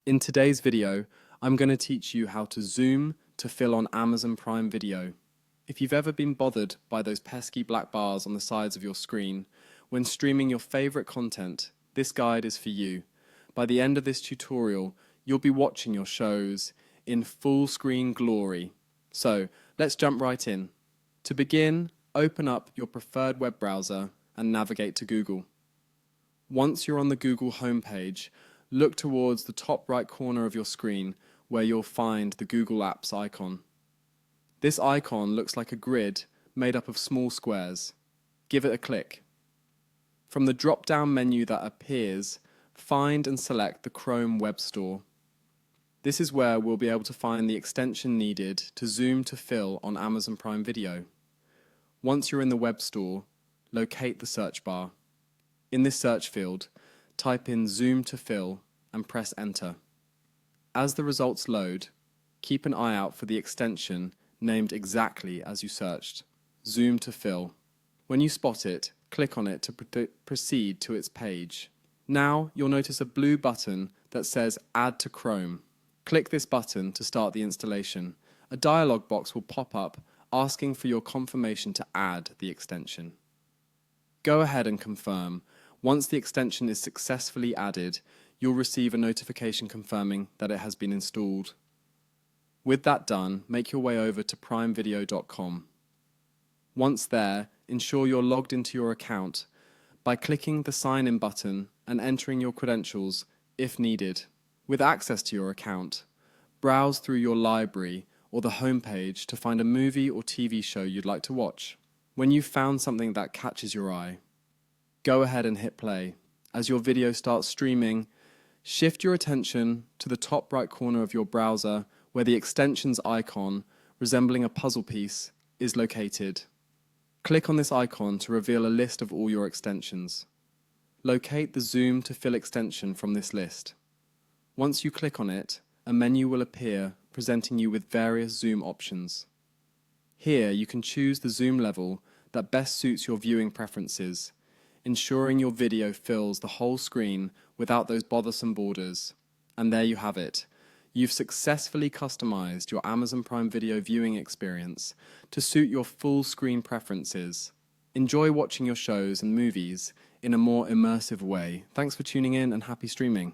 In today's video, I'm going to teach you how to zoom to fill on Amazon Prime Video. If you've ever been bothered by those pesky black bars on the sides of your screen when streaming your favorite content, this guide is for you. By the end of this tutorial, you'll be watching your shows in full screen glory. So let's jump right in. To begin, open up your preferred web browser and navigate to Google. Once you're on the Google homepage, look towards the top right corner of your screen where you'll find the Google Apps icon. This icon looks like a grid made up of small squares. Give it a click. From the drop-down menu that appears, find and select the Chrome Web Store. This is where we'll be able to find the extension needed to zoom to fill on Amazon Prime Video. Once you're in the web store, locate the search bar. In this search field, type in Zoom to Fill and press Enter. As the results load, keep an eye out for the extension named exactly as you searched, Zoom to Fill. When you spot it, click on it to proceed to its page. Now you'll notice a blue button that says Add to Chrome. Click this button to start the installation. A dialog box will pop up asking for your confirmation to add the extension. Go ahead and confirm. Once the extension is successfully added, you'll receive a notification confirming that it has been installed. With that done, make your way over to primevideo.com. Once there, ensure you're logged into your account by clicking the Sign In button and entering your credentials if needed. With access to your account, browse through your library or the homepage to find a movie or TV show you'd like to watch. When you've found something that catches your eye, go ahead and hit play. As your video starts streaming, shift your attention to the top right corner of your browser where the extensions icon, resembling a puzzle piece, is located. Click on this icon to reveal a list of all your extensions. Locate the Zoom to Fill extension from this list. Once you click on it, a menu will appear presenting you with various zoom options. Here you can choose the zoom level that best suits your viewing preferences, ensuring your video fills the whole screen without those bothersome borders. And there you have it. You've successfully customized your Amazon Prime Video viewing experience to suit your full screen preferences. Enjoy watching your shows and movies in a more immersive way. Thanks for tuning in and happy streaming.